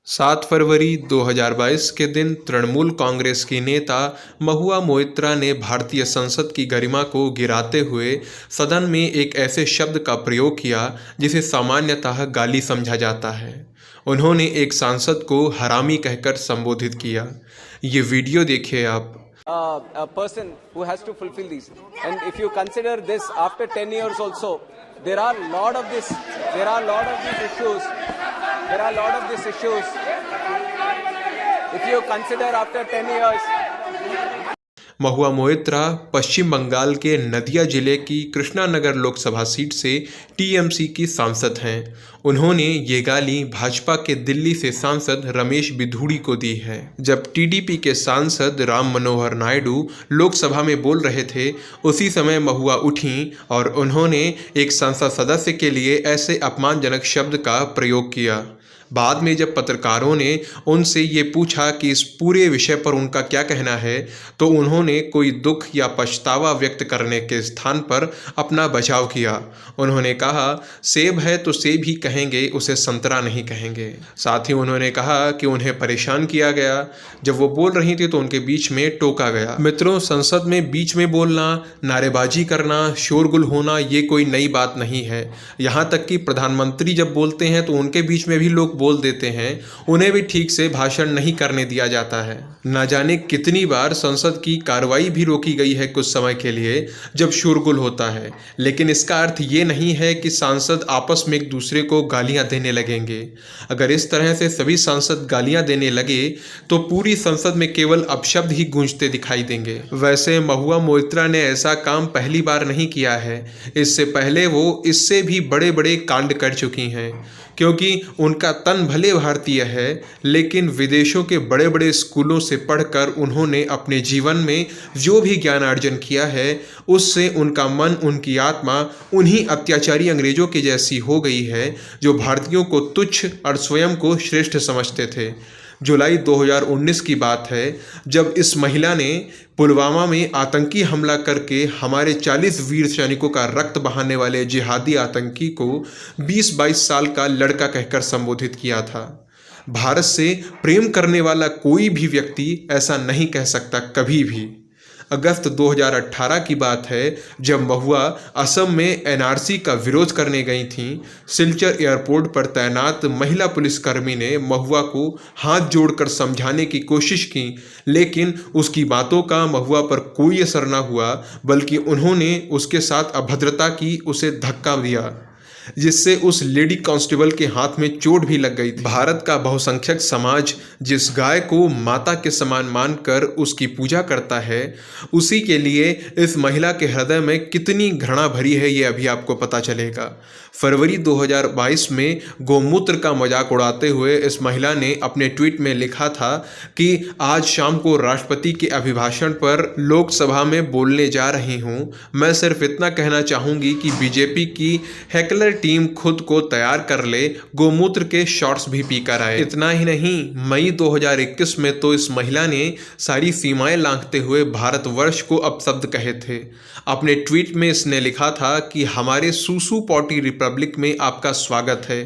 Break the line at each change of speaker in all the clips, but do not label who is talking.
7 फरवरी 2022 के दिन तृणमूल कांग्रेस की नेता महुआ मोइत्रा ने भारतीय संसद की गरिमा को गिराते हुए सदन में एक ऐसे शब्द का प्रयोग किया जिसे सामान्यतः गाली समझा जाता है। उन्होंने एक सांसद को हरामी कहकर संबोधित किया। ये वीडियो देखिए आप।
A person who has to fulfill these, and if you consider this after 10 years also, there are a lot of these issues. If you consider after 10 years.
Mahua Moitra पश्चिम बंगाल के नदिया जिले की कृष्णानगर लोकसभा सीट से टीएमसी की सांसद हैं। उन्होंने ये गाली भाजपा के दिल्ली से सांसद रमेश बिधूड़ी को दी है। जब टीडीपी के सांसद राम मनोहर नायडू लोकसभा में बोल रहे थे, उसी समय महुआ उठीं और उन्होंने एक संसद सदस्य के लिए ऐसे अपमानजनक शब्द का प्रयोग किया। बाद में जब पत्रकारों ने उनसे ये पूछा कि इस पूरे विषय पर उनका क्या कहना है, तो उन्होंने कोई दुख या पछतावा व्यक्त करने के स्थान पर अपना बचाव किया। उन्होंने कहा, सेब है तो सेब ही कहेंगे, उसे संतरा नहीं कहेंगे। साथ ही उन्होंने कहा कि उन्हें परेशान किया गया। जब वो बोल रही थी तो उनके बीच में टोका गया। मित्रों, संसद में बीच में बोलना, नारेबाजी करना, शोरगुल होना ये कोई नई बात नहीं है। यहाँ तक कि प्रधानमंत्री जब बोलते हैं तो उनके बीच में भी लोग बोल देते हैं, उन्हें भी ठीक से भाषण नहीं करने दिया जाता है। न जाने कितनी बार संसद की कार्रवाई भी रोकी गई है कुछ समय के लिए जब शोरगुल होता है। लेकिन इसका अर्थ ये नहीं है कि सांसद आपस में एक दूसरे को गालियां देने लगेंगे। अगर इस तरह से सभी सांसद गालियां देने लगे तो पूरी संसद में केवल अपशब्द ही गूंजते दिखाई देंगे। वैसे महुआ मोइत्रा ने ऐसा काम पहली बार नहीं किया है। इससे पहले वो इससे भी बड़े बड़े कांड कर चुकी हैं, क्योंकि उनका तन भले भारतीय है, लेकिन विदेशों के बड़े बड़े स्कूलों से पढ़कर उन्होंने अपने जीवन में जो भी ज्ञान अर्जन किया है, उससे उनका मन, उनकी आत्मा उन्हीं अत्याचारी अंग्रेजों की जैसी हो गई है जो भारतीयों को तुच्छ और स्वयं को श्रेष्ठ समझते थे। जुलाई 2019 की बात है जब इस महिला ने पुलवामा में आतंकी हमला करके हमारे 40 वीर सैनिकों का रक्त बहाने वाले जिहादी आतंकी को 20-22 साल का लड़का कहकर संबोधित किया था। भारत से प्रेम करने वाला कोई भी व्यक्ति ऐसा नहीं कह सकता कभी भी। अगस्त 2018 की बात है जब महुआ असम में एनआरसी का विरोध करने गई थीं। सिलचर एयरपोर्ट पर तैनात महिला पुलिसकर्मी ने महुआ को हाथ जोड़कर समझाने की कोशिश की, लेकिन उसकी बातों का महुआ पर कोई असर न हुआ, बल्कि उन्होंने उसके साथ अभद्रता की, उसे धक्का दिया, जिससे उस लेडी कांस्टेबल के हाथ में चोट भी लग गई थी। भारत का बहुसंख्यक समाज जिस गाय को माता के समान मानकर उसकी पूजा करता है, उसी के लिए इस महिला के हृदय में कितनी घृणा भरी है ये अभी आपको पता चलेगा। फरवरी 2022 में गौमूत्र का मजाक उड़ाते हुए इस महिला ने अपने ट्वीट में लिखा था कि आज शाम को राष्ट्रपति के अभिभाषण पर लोकसभा में बोलने जा रही हूँ। मैं सिर्फ इतना कहना चाहूँगी कि बीजेपी की हैकलर टीम खुद को तैयार कर ले, गौमूत्र के शॉट्स भी पीकर आए। इतना ही नहीं, मई 2021 में तो इस महिला ने सारी सीमाएं लांघते हुए भारतवर्ष को अपशब्द कहे थे। अपने ट्वीट में इसने लिखा था कि हमारे सूसू पॉटी रिपब्लिक में आपका स्वागत है।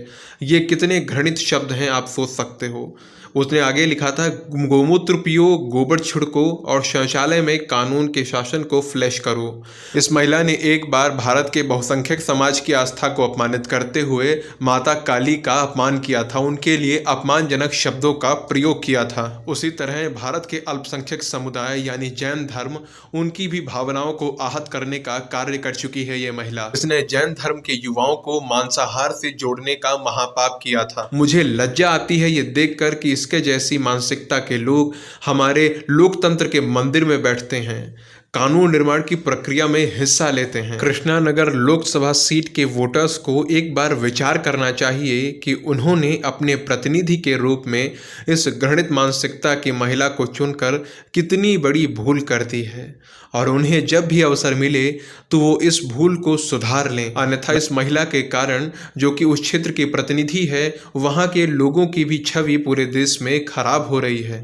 ये कितने घृणित शब्द हैं आप सोच सकते हो। उसने आगे लिखा था, गोमूत्र पियो, गोबर छिड़को और शौचालय में कानून के शासन को फ्लैश करो। इस महिला ने एक बार भारत के बहुसंख्यक समाज की आस्था को अपमानित करते हुए माता काली का अपमान किया था, उनके लिए अपमानजनक शब्दों का प्रयोग किया था। उसी तरह भारत के अल्पसंख्यक समुदाय यानी जैन धर्म, उनकी भी भावनाओं को आहत करने का कार्य कर चुकी है ये महिला। इसने जैन धर्म के युवाओं को मांसाहार से जोड़ने का महापाप किया था। मुझे लज्जा आती है ये देखकर कि इसके जैसी मानसिकता के लोग हमारे लोकतंत्र के मंदिर में बैठते हैं, कानून निर्माण की प्रक्रिया में हिस्सा लेते हैं। कृष्णानगर लोकसभा सीट के वोटर्स को एक बार विचार करना चाहिए कि उन्होंने अपने प्रतिनिधि के रूप में इस घृणित मानसिकता की महिला को चुनकर कितनी बड़ी भूल कर दी है, और उन्हें जब भी अवसर मिले तो वो इस भूल को सुधार लें। अन्यथा इस महिला के कारण, जो कि उस क्षेत्र की प्रतिनिधि है, वहाँ के लोगों की भी छवि पूरे देश में खराब हो रही है।